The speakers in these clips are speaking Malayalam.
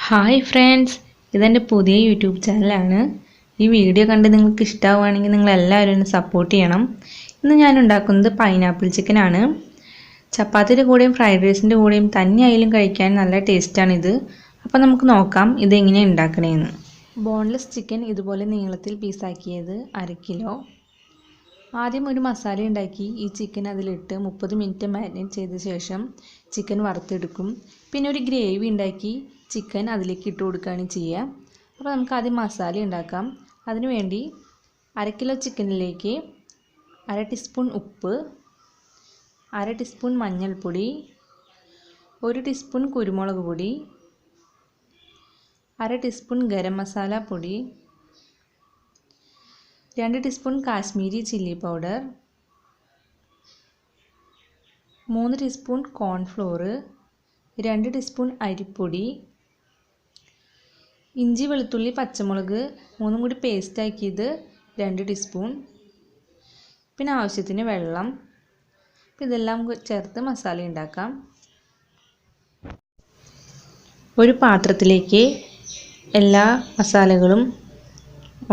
ഹായ് ഫ്രണ്ട്സ്, ഇതെൻ്റെ പുതിയ യൂട്യൂബ് ചാനലാണ്. ഈ വീഡിയോ കണ്ട് നിങ്ങൾക്ക് ഇഷ്ടമാവുകയാണെങ്കിൽ നിങ്ങളെല്ലാവരും എന്നെ സപ്പോർട്ട് ചെയ്യണം. ഇന്ന് ഞാൻ ഉണ്ടാക്കുന്നത് പൈനാപ്പിൾ ചിക്കനാണ്. ചപ്പാത്തിയുടെ കൂടെയും ഫ്രൈഡ് റൈസിൻ്റെ കൂടെയും തന്നെയായാലും കഴിക്കാൻ നല്ല ടേസ്റ്റാണിത്. അപ്പോൾ നമുക്ക് നോക്കാം ഇതെങ്ങനെയാണ് ഉണ്ടാക്കണേന്ന്. ബോൺലെസ് ചിക്കൻ ഇതുപോലെ നീളത്തിൽ പീസാക്കിയത് 1/2 കിലോ. ആദ്യം ഒരു മസാല ഉണ്ടാക്കി ഈ ചിക്കൻ അതിലിട്ട് 30 മിനിറ്റ് മാരിനേറ്റ് ചെയ്ത ശേഷം ചിക്കൻ വറുത്തെടുക്കും. പിന്നെ ഒരു ഗ്രേവി ഉണ്ടാക്കി ചിക്കൻ അതിലേക്ക് ഇട്ട് കൊടുക്കുകയാണ് ചെയ്യുക. അപ്പോൾ നമുക്ക് ആദ്യം മസാല ഉണ്ടാക്കാം. അതിനുവേണ്ടി 1/2 കിലോ ചിക്കനിലേക്ക് 1/2 ടീസ്പൂൺ ഉപ്പ്, 1/2 ടീസ്പൂൺ മഞ്ഞൾപ്പൊടി, 1 ടീസ്പൂൺ കുരുമുളക് പൊടി, 1/2 ടീസ്പൂൺ ഗരം മസാല പൊടി, 2 teaspoon Kashmiri chilli powder, 3 teaspoon cornflour, 2 teaspoon അരിപ്പൊടി, ഇഞ്ചി വെളുത്തുള്ളി പച്ചമുളക് 3 കൂടി പേസ്റ്റ് ആക്കിയത് 2 ടീസ്പൂൺ, പിന്നെ ആവശ്യത്തിന് വെള്ളം. ഇതെല്ലാം ചേർത്ത് മസാല ഉണ്ടാക്കാം. ഒരു പാത്രത്തിലേക്ക് എല്ലാ മസാലകളും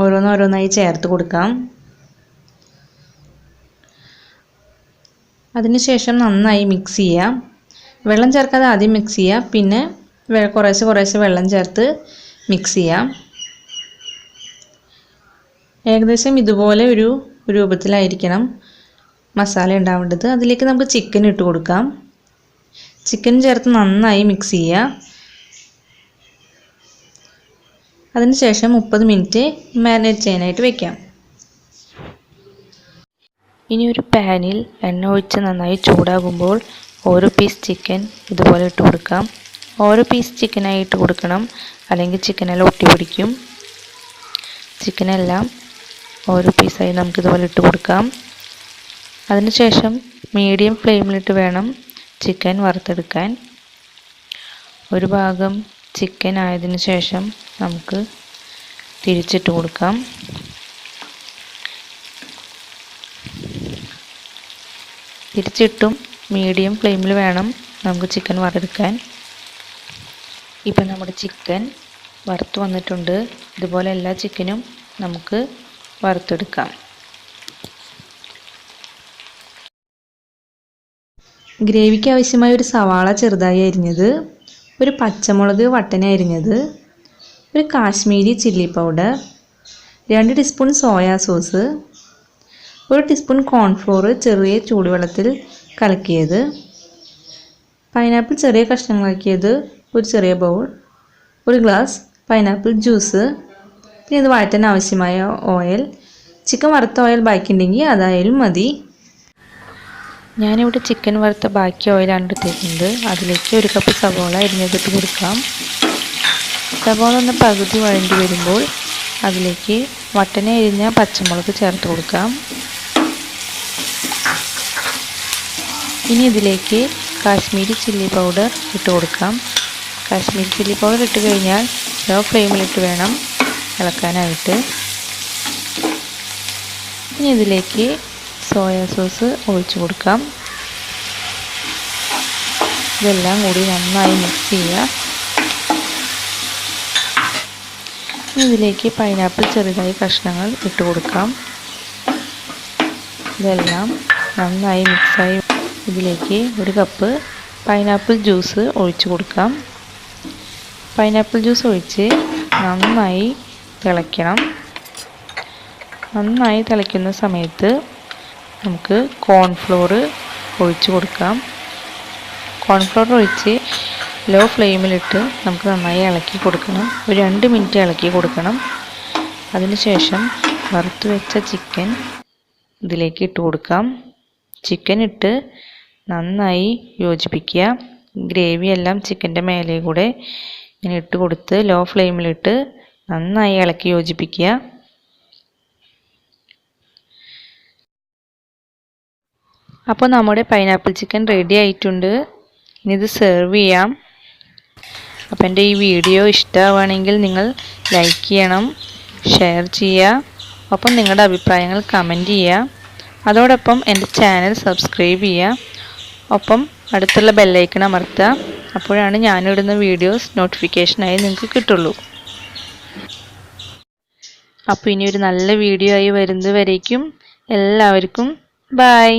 ഓരോന്നോരോന്നായി ചേർത്ത് കൊടുക്കാം. അതിനുശേഷം നന്നായി മിക്സ് ചെയ്യാം. വെള്ളം ചേർക്കാതെ ആദ്യം മിക്സ് ചെയ്യുക, പിന്നെ കുറേശ്ശെ വെള്ളം ചേർത്ത് മിക്സ് ചെയ്യാം. ഏകദേശം ഇതുപോലെ ഒരു രൂപത്തിലായിരിക്കണം മസാല ഉണ്ടാവേണ്ടത്. അതിലേക്ക് നമുക്ക് ചിക്കൻ ഇട്ട് കൊടുക്കാം. ചിക്കൻ ചേർത്ത് നന്നായി മിക്സ് ചെയ്യുക. അതിനുശേഷം 30 മിനിറ്റ് മാരിനേറ്റ് ചെയ്യാനായിട്ട് വെക്കാം. ഇനി ഒരു പാനിൽ എണ്ണ ഒഴിച്ച് നന്നായി ചൂടാകുമ്പോൾ ഓരോ പീസ് ചിക്കൻ ഇതുപോലെ ഇട്ട് കൊടുക്കാം. ഓരോ പീസ് ചിക്കനായി ഇട്ട് കൊടുക്കണം, അല്ലെങ്കിൽ ചിക്കനെല്ലാം ഒട്ടി പിടിക്കും. ചിക്കനെല്ലാം ഓരോ പീസായി നമുക്കിതുപോലെ ഇട്ട് കൊടുക്കാം. അതിനുശേഷം മീഡിയം ഫ്ലെയിമിലിട്ട് വേണം ചിക്കൻ വറുത്തെടുക്കാൻ. ഒരു ഭാഗം ചിക്കൻ ആയതിനു ശേഷം നമുക്ക് തിരിച്ചിട്ട് കൊടുക്കാം. തിരിച്ചിട്ടും മീഡിയം ഫ്ലെയിമിൽ വേണം നമുക്ക് ചിക്കൻ വറുത്തെടുക്കാൻ. ഇപ്പം നമ്മുടെ ചിക്കൻ വറുത്ത് വന്നിട്ടുണ്ട്. ഇതുപോലെ എല്ലാ ചിക്കനും നമുക്ക് വറുത്തെടുക്കാം. ഗ്രേവിക്ക് ആവശ്യമായ ഒരു സവാള ചെറുതായി അരിഞ്ഞത്, ഒരു പച്ചമുളക് വട്ടനെ അരിഞ്ഞത്, ഒരു Kashmiri chilli powder, 2 teaspoon soya sauce, 1 teaspoon cornflour ചെറിയ ചൂടുവെള്ളത്തിൽ കലക്കിയത്, പൈനാപ്പിൾ ചെറിയ കഷ്ണങ്ങളാക്കിയത് ഒരു ചെറിയ ബൗൾ, 1 ഗ്ലാസ് പൈനാപ്പിൾ ജ്യൂസ്, പിന്നെ ഇത് വഴറ്റാൻ ആവശ്യമായ ഓയിൽ. ചിക്കൻ വറുത്ത ഓയിൽ ബാക്കിയുണ്ടെങ്കിൽ അതായാലും മതി. ഞാനിവിടെ ചിക്കൻ വറുത്ത ബാക്കി ഓയിലാണ് എടുത്തേക്കുന്നത്. അതിലേക്ക് 1 കപ്പ് സവാള അരിഞ്ഞതിട്ട് കൊടുക്കാം. സവാള ഒന്ന് പകുതി വഴണ്ടി വരുമ്പോൾ അതിലേക്ക് വട്ടനെ അരിഞ്ഞ പച്ചമുളക് ചേർത്ത് കൊടുക്കാം. ഇനി ഇതിലേക്ക് കാശ്മീരി ചില്ലി പൗഡർ ഇട്ട് കൊടുക്കാം. കാശ്മീരി ചില്ലി പൗഡർ ഇട്ട് കഴിഞ്ഞാൽ ലോ ഫ്ലെയിമിലിട്ട് വേണം ഇളക്കാനായിട്ട്. ഇനി ഇതിലേക്ക് സോയാ സോസ് ഒഴിച്ച് കൊടുക്കാം. ഇതെല്ലാം കൂടി നന്നായി മിക്സ് ചെയ്യുക. ഇതിലേക്ക് പൈനാപ്പിൾ ചെറുതായി കഷ്ണങ്ങൾ ഇട്ട് കൊടുക്കാം. ഇതെല്ലാം നന്നായി മിക്സായി ഇതിലേക്ക് 1 കപ്പ് പൈനാപ്പിൾ ജ്യൂസ് ഒഴിച്ച് കൊടുക്കാം. പൈനാപ്പിൾ ജ്യൂസ് ഒഴിച്ച് നന്നായി തിളയ്ക്കണം. നന്നായി തിളയ്ക്കുന്ന സമയത്ത് നമുക്ക് കോൺഫ്ലോർ ഒഴിച്ച് കൊടുക്കാം. കോൺഫ്ലോർ ഒഴിച്ച് ലോ ഫ്ലെയിമിലിട്ട് നമുക്ക് നന്നായി ഇളക്കി കൊടുക്കണം. ഒരു 2 മിനിറ്റ് ഇളക്കി കൊടുക്കണം. അതിനുശേഷം വറുത്ത് വെച്ച ചിക്കൻ ഇതിലേക്ക് ഇട്ട് കൊടുക്കാം. ചിക്കൻ ഇട്ട് നന്നായി യോജിപ്പിക്കുക. ഗ്രേവി എല്ലാം ചിക്കൻ്റെ മേലെ കൂടെ ഇങ്ങനെ ഇട്ട് കൊടുത്ത് ലോ ഫ്ലെയിമിലിട്ട് നന്നായി ഇളക്കി യോജിപ്പിക്കുക. അപ്പോൾ നമ്മുടെ പൈനാപ്പിൾ ചിക്കൻ റെഡി ആയിട്ടുണ്ട്. ഇനി ഇത് സെർവ് ചെയ്യാം. അപ്പോൾ എൻ്റെ ഈ വീഡിയോ ഇഷ്ടമാവുകയാണെങ്കിൽ നിങ്ങൾ ലൈക്ക് ചെയ്യണം, ഷെയർ ചെയ്യുക, ഒപ്പം നിങ്ങളുടെ അഭിപ്രായങ്ങൾ കമൻറ്റ് ചെയ്യുക. അതോടൊപ്പം എൻ്റെ ചാനൽ സബ്സ്ക്രൈബ് ചെയ്യുക, ഒപ്പം അടുത്തുള്ള ബെല്ലൈക്കൺ അമർത്തുക. അപ്പോഴാണ് ഞാനിടുന്ന വീഡിയോസ് നോട്ടിഫിക്കേഷനായി നിങ്ങൾക്ക് കിട്ടുള്ളൂ. അപ്പോൾ ഇനി ഒരു നല്ല വീഡിയോ ആയി വരുന്നത് വരേക്കും എല്ലാവർക്കും ബൈ.